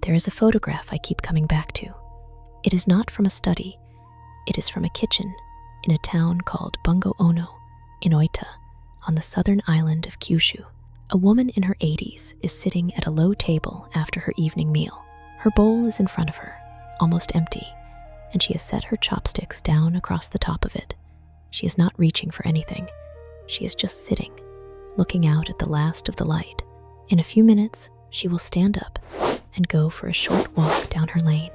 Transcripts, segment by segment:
there is a photograph I keep coming back to. It is not from a study. It is from a kitchen in a town called Bungo Ono in Oita, on the southern island of Kyushu. A woman in her 80s is sitting at a low table after her evening meal. Her bowl is in front of her, almost empty, and she has set her chopsticks down across the top of it. She is not reaching for anything. She is just sitting, looking out at the last of the light. In a few minutes, she will stand up and go for a short walk down her lane.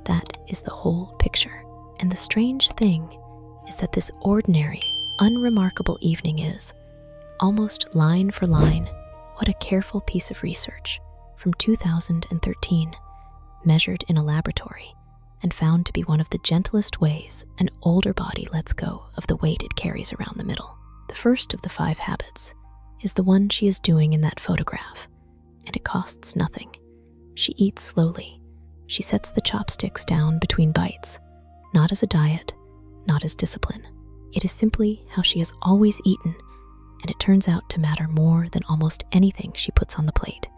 That is the whole picture. And the strange thing is that this ordinary, unremarkable evening is, almost line for line, what a careful piece of research from 2013, measured in a laboratory and found to be one of the gentlest ways an older body lets go of the weight it carries around the middle. The first of the 5 habits is the one she is doing in that photograph, and it costs nothing. She eats slowly. She sets the chopsticks down between bites, not as a diet, not as discipline. It is simply how she has always eaten, and it turns out to matter more than almost anything she puts on the plate.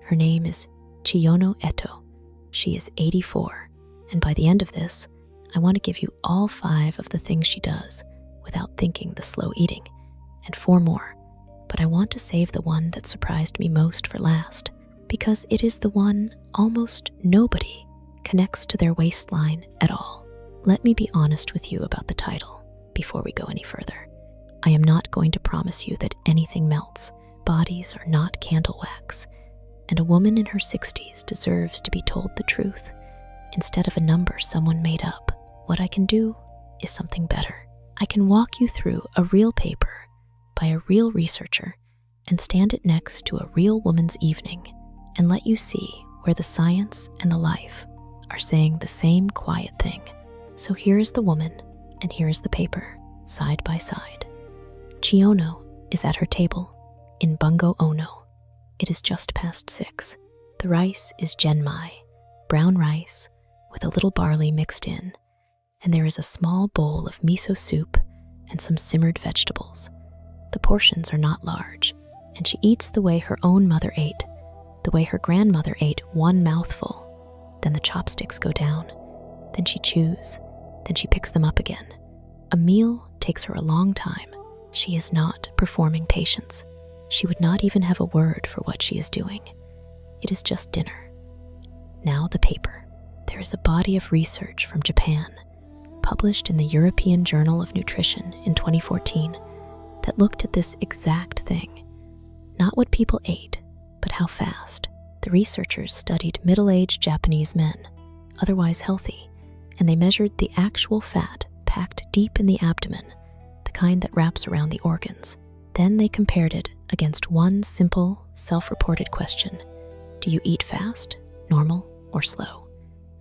Her name is Chiyono Eto. She is 84, and by the end of this, I want to give you all 5 of the things she does without thinking the slow eating, and 4 more, but I want to save the one that surprised me most for last, because it is the one almost nobody connects to their waistline at all. Let me be honest with you about the title before we go any further. I am not going to promise you that anything melts. Bodies are not candle wax, and a woman in her 60s deserves to be told the truth instead of a number someone made up. What I can do is something better. I can walk you through a real paper by a real researcher and stand it next to a real woman's evening and let you see where the science and the life are saying the same quiet thing. So here is the woman and here is the paper, side by side. Chiyono is at her table in Bungo Ono. It is just past 6. The rice is genmai, brown rice with a little barley mixed in, and there is a small bowl of miso soup and some simmered vegetables. The portions are not large, and she eats the way her own mother ate, the way her grandmother ate, one mouthful. Then the chopsticks go down. Then she chews. Then she picks them up again. A meal takes her a long time. She is not performing patience. She would not even have a word for what she is doing. It is just dinner. Now the paper. There is a body of research from Japan, published in the European Journal of Nutrition in 2014, that looked at this exact thing. Not what people ate, but how fast. The researchers studied middle-aged Japanese men, otherwise healthy, and they measured the actual fat packed deep in the abdomen, the kind that wraps around the organs. Then they compared it against one simple, self-reported question. Do you eat fast, normal, or slow?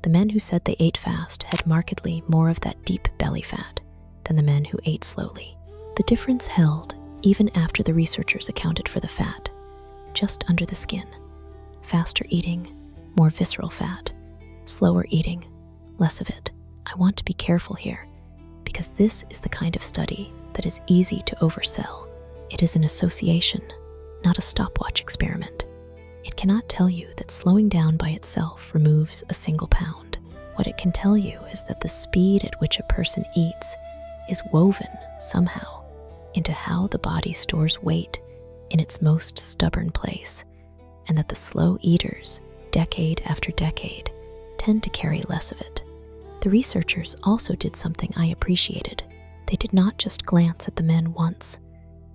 The men who said they ate fast had markedly more of that deep belly fat than the men who ate slowly. The difference held even after the researchers accounted for the fat, just under the skin. Faster eating, more visceral fat. Slower eating, less of it. I want to be careful here, because this is the kind of study that is easy to oversell. It is an association, not a stopwatch experiment. It cannot tell you that slowing down by itself removes a single pound. What it can tell you is that the speed at which a person eats is woven somehow into how the body stores weight in its most stubborn place, and that the slow eaters, decade after decade, tend to carry less of it. The researchers also did something I appreciated. They did not just glance at the men once.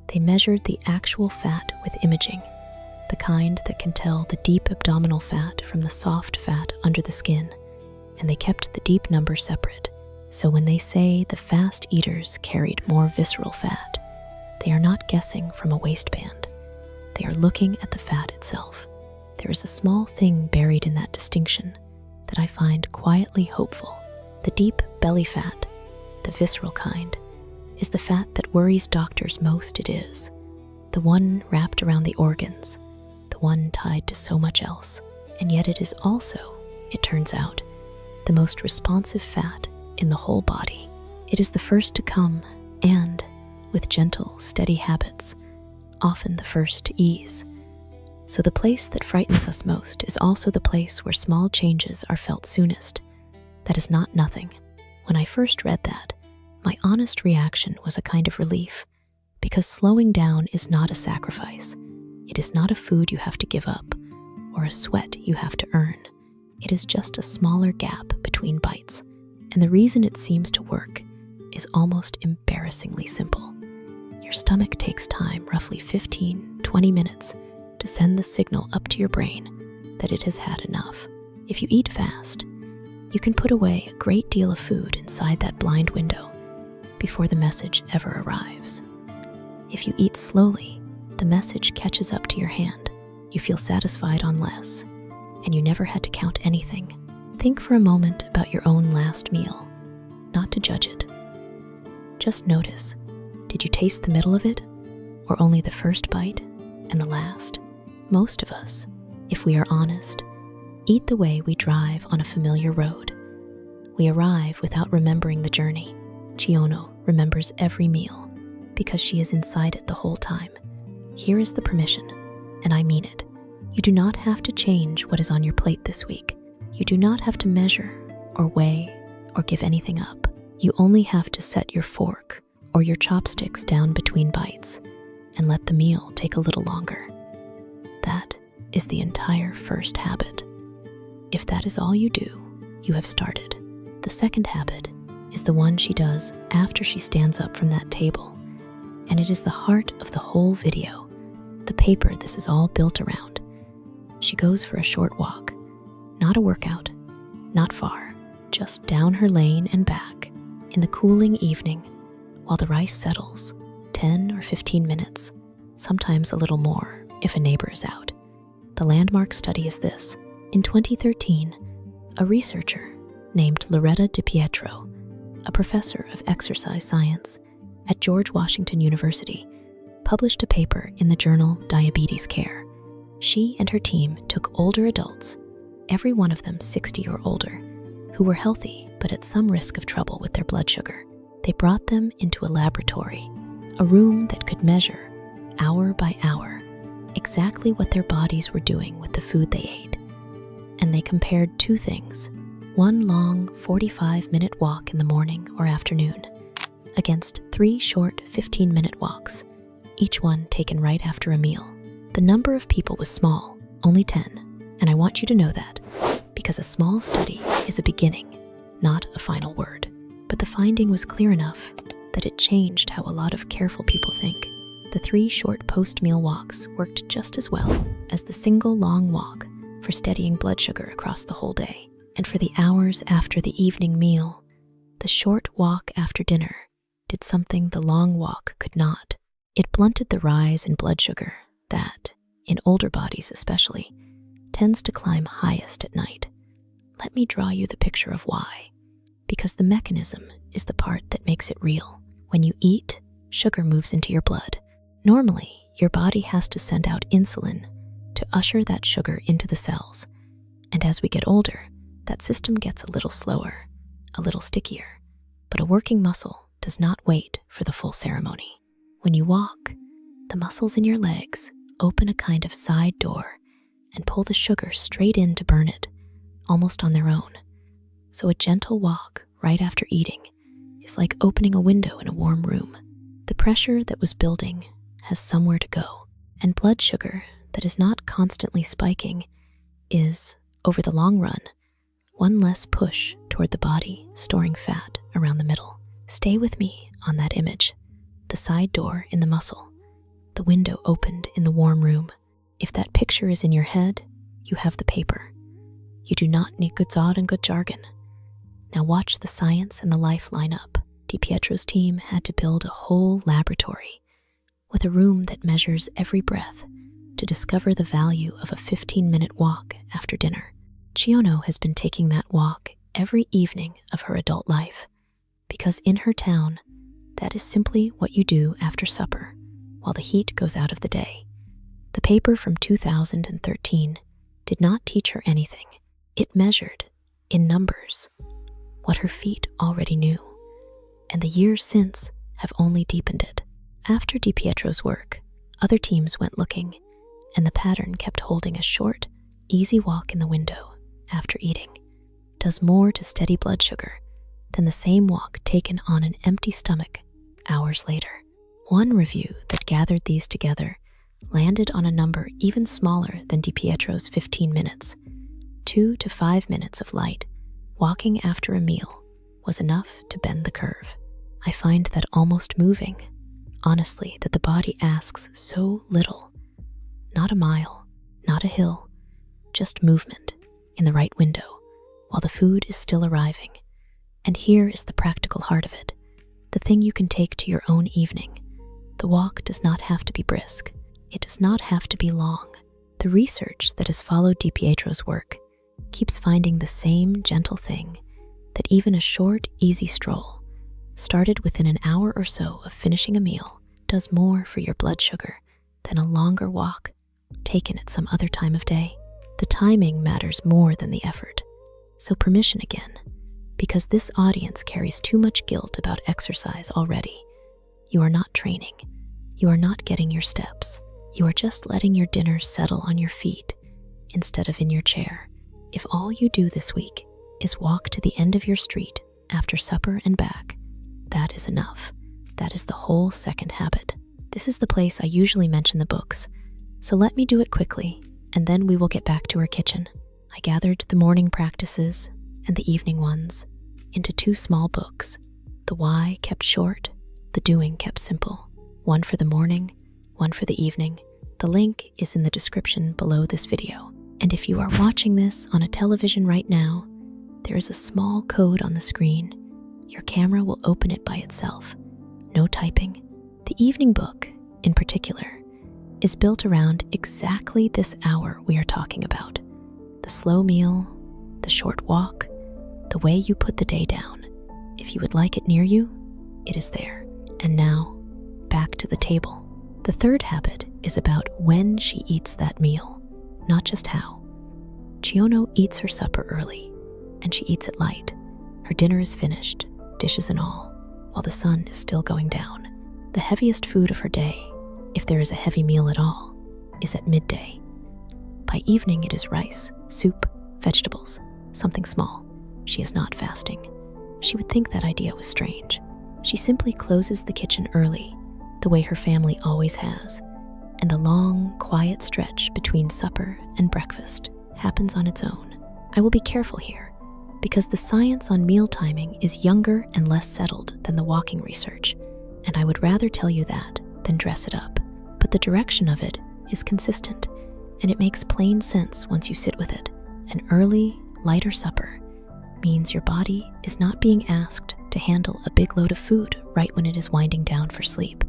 They measured the actual fat with imaging, the kind that can tell the deep abdominal fat from the soft fat under the skin, and they kept the deep number separate. So when they say the fast eaters carried more visceral fat, they are not guessing from a waistband. They are looking at the fat itself. There is a small thing buried in that distinction that I find quietly hopeful. The deep belly fat, the visceral kind, is the fat that worries doctors most. It is the one wrapped around the organs, the one tied to so much else. And yet it is also, it turns out, the most responsive fat in the whole body. It is the first to come and, with gentle, steady habits, often the first to ease. So the place that frightens us most is also the place where small changes are felt soonest. That is not nothing. When I first read that, my honest reaction was a kind of relief, because slowing down is not a sacrifice. It is not a food you have to give up, or a sweat you have to earn. It is just a smaller gap between bites. And the reason it seems to work is almost embarrassingly simple. Your stomach takes time, roughly 15-20 minutes, to send the signal up to your brain that it has had enough. If you eat fast, you can put away a great deal of food inside that blind window before the message ever arrives. If you eat slowly, the message catches up to your hand. You feel satisfied on less, and you never had to count anything. Think for a moment about your own last meal, not to judge it. Just notice, did you taste the middle of it, or only the first bite and the last? Most of us, if we are honest, eat the way we drive on a familiar road. We arrive without remembering the journey. Chiono remembers every meal because she is inside it the whole time. Here is the permission, and I mean it. You do not have to change what is on your plate this week. You do not have to measure or weigh or give anything up. You only have to set your fork or your chopsticks down between bites and let the meal take a little longer. That is the entire first habit. If that is all you do, you have started. The second habit is the one she does after she stands up from that table, and it is the heart of the whole video, the paper this is all built around. She goes for a short walk, not a workout, not far, just down her lane and back in the cooling evening while the rice settles, 10 or 15 minutes, sometimes a little more if a neighbor is out. The landmark study is this. In 2013, a researcher named Loretta DiPietro, a professor of exercise science at George Washington University, published a paper in the journal Diabetes Care. She and her team took older adults, every one of them 60 or older, who were healthy but at some risk of trouble with their blood sugar. They brought them into a laboratory, a room that could measure, hour by hour, exactly what their bodies were doing with the food they ate. And they compared two things, one long 45-minute walk in the morning or afternoon against 3 short 15-minute walks, each one taken right after a meal. The number of people was small, only 10, and I want you to know that, because a small study is a beginning, not a final word. But the finding was clear enough that it changed how a lot of careful people think. The 3 short post-meal walks worked just as well as the single long walk for steadying blood sugar across the whole day. And for the hours after the evening meal, the short walk after dinner did something the long walk could not. It blunted the rise in blood sugar that, in older bodies especially, tends to climb highest at night. Let me draw you the picture of why. Because the mechanism is the part that makes it real. When you eat, sugar moves into your blood. Normally, your body has to send out insulin to usher that sugar into the cells. And as we get older, that system gets a little slower, a little stickier. But a working muscle does not wait for the full ceremony. When you walk, the muscles in your legs open a kind of side door and pull the sugar straight in to burn it, almost on their own. So a gentle walk right after eating is like opening a window in a warm room. The pressure that was building has somewhere to go, and blood sugar that is not constantly spiking is, over the long run, one less push toward the body storing fat around the middle. Stay with me on that image. The side door in the muscle, the window opened in the warm room. If that picture is in your head, you have the paper. You do not need good thought and good jargon. Now watch the science and the life line up. DiPietro's team had to build a whole laboratory with a room that measures every breath to discover the value of a 15-minute walk after dinner. Chiono has been taking that walk every evening of her adult life because in her town, that is simply what you do after supper while the heat goes out of the day. The paper from 2013 did not teach her anything. It measured, in numbers, what her feet already knew, and the years since have only deepened it. After DiPietro's work, other teams went looking, and the pattern kept holding a short, easy walk in the window after eating does more to steady blood sugar than the same walk taken on an empty stomach hours later. One review that gathered these together landed on a number even smaller than DiPietro's 15 minutes. 2 to 5 minutes of light walking after a meal was enough to bend the curve. I find that almost moving, honestly, that the body asks so little. Not a mile, not a hill, just movement in the right window while the food is still arriving. And here is the practical heart of it, the thing you can take to your own evening. The walk does not have to be brisk. It does not have to be long. The research that has followed DiPietro's work keeps finding the same gentle thing, that even a short, easy stroll, started within an hour or so of finishing a meal, does more for your blood sugar than a longer walk taken at some other time of day. The timing matters more than the effort. So permission again, because this audience carries too much guilt about exercise already. You are not training. You are not getting your steps. You are just letting your dinner settle on your feet instead of in your chair. If all you do this week is walk to the end of your street after supper and back, that is enough. That is the whole second habit. This is the place I usually mention the books, so let me do it quickly, and then we will get back to our kitchen. I gathered the morning practices and the evening ones into 2 small books. The why kept short, the doing kept simple. One for the morning, one for the evening. The link is in the description below this video. And if you are watching this on a television right now, there is a small code on the screen. Your camera will open it by itself. No typing. The evening book, in particular, is built around exactly this hour we are talking about. The slow meal, the short walk, the way you put the day down. If you would like it near you, it is there. And now, back to the table. The third habit is about when she eats that meal, not just how. Chiono eats her supper early, and she eats it light. Her dinner is finished, dishes and all, while the sun is still going down. The heaviest food of her day, if there is a heavy meal at all, is at midday. By evening it is rice, soup, vegetables, something small. She is not fasting. She would think that idea was strange. She simply closes the kitchen early, the way her family always has, and the long, quiet stretch between supper and breakfast happens on its own. I will be careful here, because the science on meal timing is younger and less settled than the walking research, and I would rather tell you that than dress it up. But the direction of it is consistent, and it makes plain sense once you sit with it. An early, lighter supper means your body is not being asked to handle a big load of food right when it is winding down for sleep.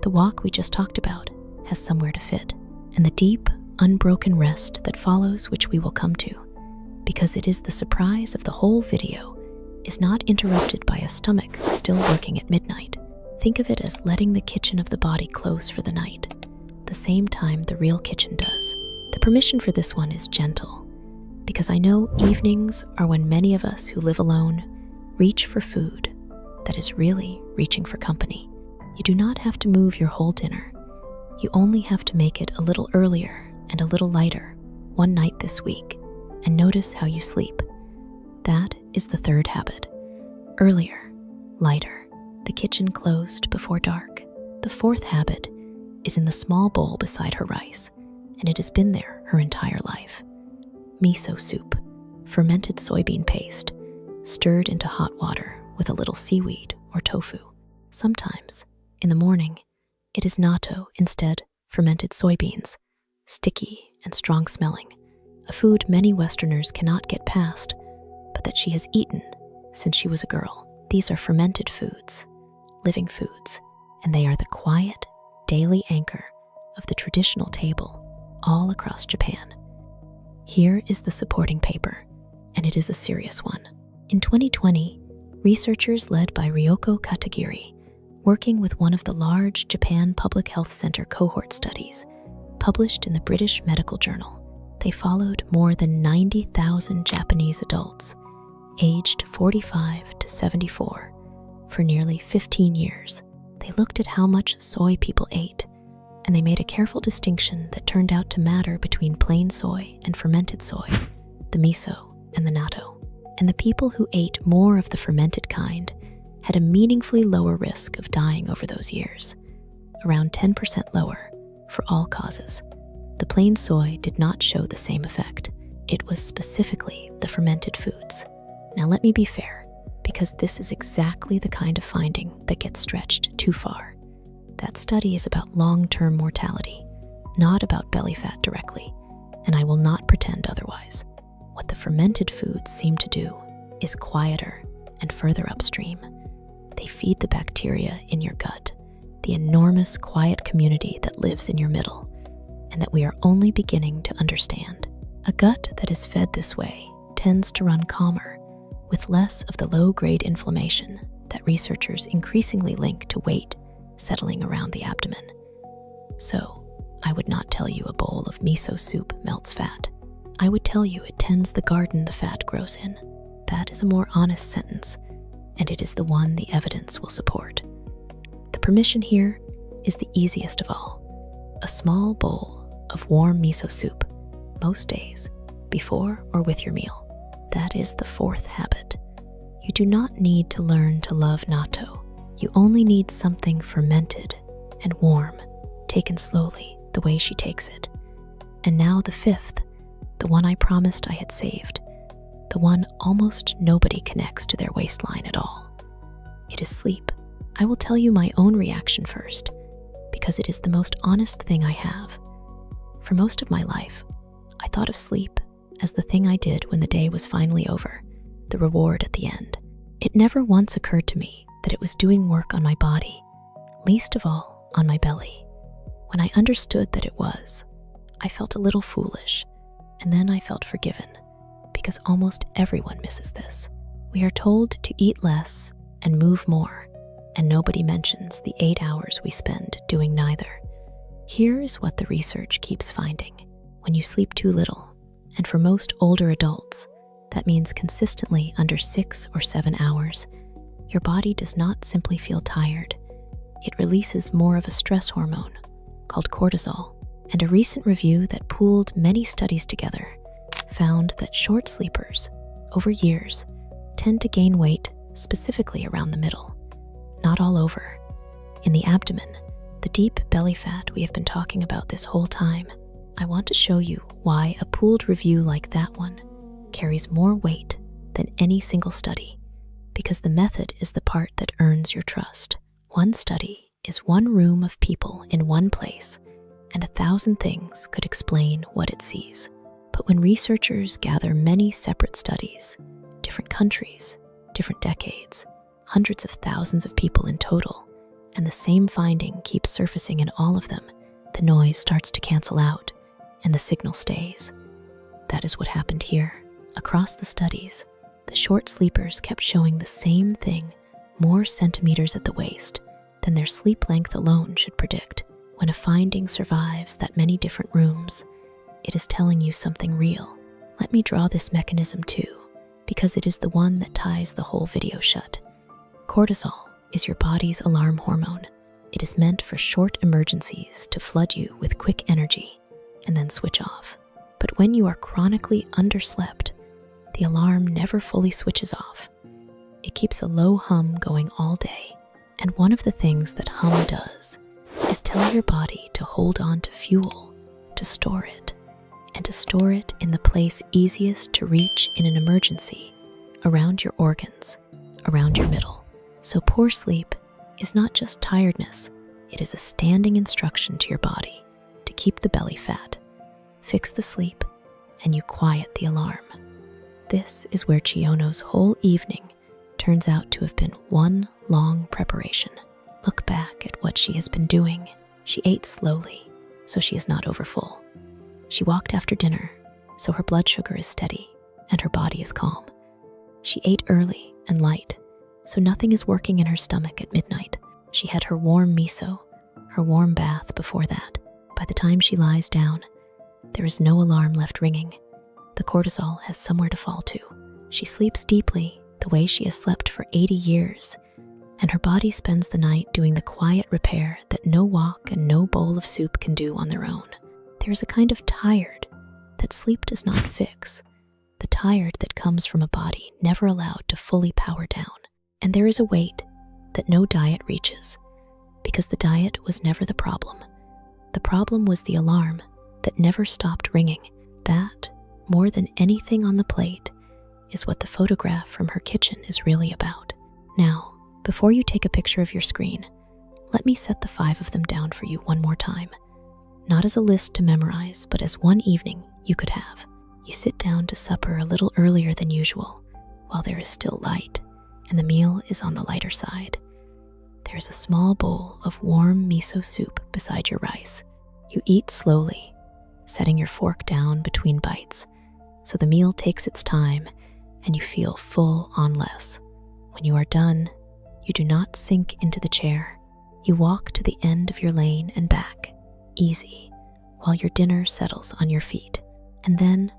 The walk we just talked about has somewhere to fit, and the deep, unbroken rest that follows, which we will come to, because it is the surprise of the whole video, is not interrupted by a stomach still working at midnight. Think of it as letting the kitchen of the body close for the night, the same time the real kitchen does. The permission for this one is gentle, because I know evenings are when many of us who live alone reach for food that is really reaching for company. You do not have to move your whole dinner. You only have to make it a little earlier and a little lighter one night this week, and notice how you sleep. That is the third habit. Earlier, lighter, the kitchen closed before dark. The fourth habit is in the small bowl beside her rice, and it has been there her entire life. Miso soup, fermented soybean paste, stirred into hot water with a little seaweed or tofu. Sometimes, in the morning, it is natto instead, fermented soybeans, sticky and strong-smelling, a food many Westerners cannot get past, but that she has eaten since she was a girl. These are fermented foods, living foods, and they are the quiet, daily anchor of the traditional table all across Japan. Here is the supporting paper, and it is a serious one. In 2020, researchers led by Ryoko Katagiri, working with one of the large Japan Public Health Center cohort studies, published in the British Medical Journal. They followed more than 90,000 Japanese adults, aged 45 to 74, for nearly 15 years. They looked at how much soy people ate, and they made a careful distinction that turned out to matter between plain soy and fermented soy, the miso and the natto. And the people who ate more of the fermented kind had a meaningfully lower risk of dying over those years, around 10% lower for all causes. The plain soy did not show the same effect. It was specifically the fermented foods. Now let me be fair, because this is exactly the kind of finding that gets stretched too far. That study is about long-term mortality, not about belly fat directly, and I will not pretend otherwise. What the fermented foods seem to do is quieter and further upstream. They feed the bacteria in your gut, the enormous quiet community that lives in your middle, and that we are only beginning to understand. A gut that is fed this way tends to run calmer, with less of the low-grade inflammation that researchers increasingly link to weight settling around the abdomen. So, I would not tell you a bowl of miso soup melts fat. I would tell you it tends the garden the fat grows in. That is a more honest sentence, and it is the one the evidence will support. The permission here is the easiest of all. A small bowl of warm miso soup, most days, before or with your meal. That is the fourth habit. You do not need to learn to love natto. You only need something fermented and warm, taken slowly, the way she takes it. And now the fifth, the one I promised I had saved, the one almost nobody connects to their waistline at all. It is sleep. I will tell you my own reaction first, because it is the most honest thing I have. For most of my life, I thought of sleep as the thing I did when the day was finally over, the reward at the end. It never once occurred to me that it was doing work on my body, least of all on my belly. When I understood that it was, I felt a little foolish, and then I felt forgiven, because almost everyone misses this. We are told to eat less and move more, and nobody mentions the 8 hours we spend doing neither. Here is what the research keeps finding. When you sleep too little, and for most older adults, that means consistently under 6 or 7 hours, your body does not simply feel tired. It releases more of a stress hormone called cortisol. And a recent review that pooled many studies together found that short sleepers, over years, tend to gain weight specifically around the middle, not all over. In the abdomen, the deep belly fat we have been talking about this whole time, I want to show you why a pooled review like that one carries more weight than any single study, because the method is the part that earns your trust. One study is one room of people in one place, and 1,000 things could explain what it sees. But when researchers gather many separate studies, different countries, different decades, hundreds of thousands of people in total, and the same finding keeps surfacing in all of them, the noise starts to cancel out, and the signal stays. That is what happened here. Across the studies, the short sleepers kept showing the same thing, more centimeters at the waist, than their sleep length alone should predict. When a finding survives that many different rooms, it is telling you something real. Let me draw this mechanism too, because it is the one that ties the whole video shut. Cortisol is your body's alarm hormone. It is meant for short emergencies to flood you with quick energy and then switch off. But when you are chronically underslept, the alarm never fully switches off. It keeps a low hum going all day, and one of the things that hum does is tell your body to hold on to fuel, to store it, and to store it in the place easiest to reach in an emergency, around your organs, around your middle. So poor sleep is not just tiredness, it is a standing instruction to your body to keep the belly fat, fix the sleep, and you quiet the alarm. This is where Chiono's whole evening turns out to have been one long preparation. Look back at what she has been doing. She ate slowly, so she is not overfull. She walked after dinner, so her blood sugar is steady and her body is calm. She ate early and light, so nothing is working in her stomach at midnight. She had her warm miso, her warm bath before that. By the time she lies down, there is no alarm left ringing. The cortisol has somewhere to fall to. She sleeps deeply the way she has slept for 80 years, and her body spends the night doing the quiet repair that no walk and no bowl of soup can do on their own. There is a kind of tired that sleep does not fix, the tired that comes from a body never allowed to fully power down. And there is a weight that no diet reaches, because the diet was never the problem. The problem was the alarm that never stopped ringing. That, more than anything on the plate, is what the photograph from her kitchen is really about. Now, before you take a picture of your screen, let me set the 5 of them down for you one more time. Not as a list to memorize, but as one evening you could have. You sit down to supper a little earlier than usual, while there is still light, and the meal is on the lighter side. There is a small bowl of warm miso soup beside your rice. You eat slowly, setting your fork down between bites, so the meal takes its time and you feel full on less. When you are done, you do not sink into the chair. You walk to the end of your lane and back, easy, while your dinner settles on your feet. And then,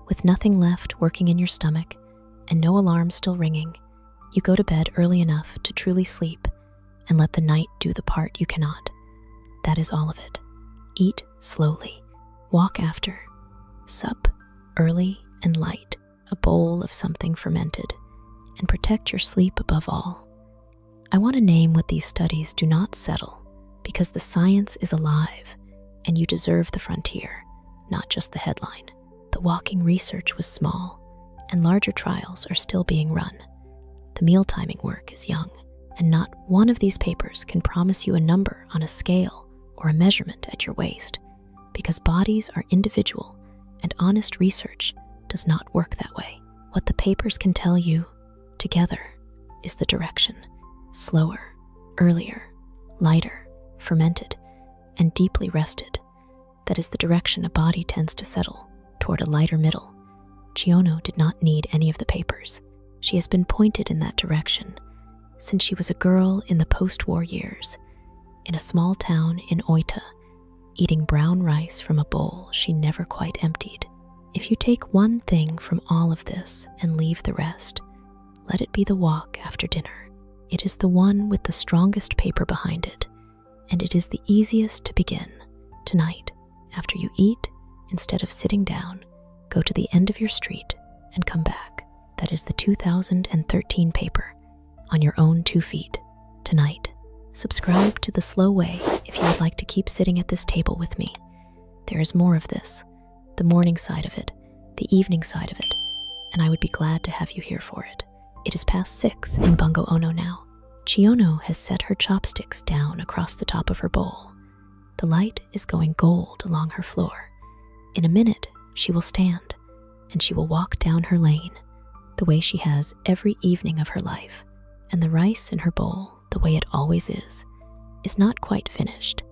with nothing left working in your stomach and no alarm still ringing, you go to bed early enough to truly sleep and let the night do the part you cannot. That is all of it. Eat slowly, walk after, sup early and light, a bowl of something fermented, and protect your sleep above all. I want to name what these studies do not settle, because the science is alive and you deserve the frontier, not just the headline. The walking research was small, and larger trials are still being run. The meal timing work is young, and not one of these papers can promise you a number on a scale or a measurement at your waist, because bodies are individual and honest research does not work that way. What the papers can tell you, together, is the direction: slower, earlier, lighter, fermented, and deeply rested. That is the direction a body tends to settle toward a lighter middle. Chiono did not need any of the papers. She has been pointed in that direction since she was a girl in the post-war years, in a small town in Oita, eating brown rice from a bowl she never quite emptied. If you take one thing from all of this and leave the rest, let it be the walk after dinner. It is the one with the strongest paper behind it, and it is the easiest to begin. Tonight, after you eat, instead of sitting down, go to the end of your street and come back. That is the 2013 paper, on your own 2 feet, tonight. Subscribe to The Slow Way if you would like to keep sitting at this table with me. There is more of this, the morning side of it, the evening side of it, and I would be glad to have you here for it. It is past 6 in Bungo Ono now. Chiono has set her chopsticks down across the top of her bowl. The light is going gold along her floor. In a minute, she will stand, and she will walk down her lane, the way she has every evening of her life. And the rice in her bowl, the way it always is not quite finished.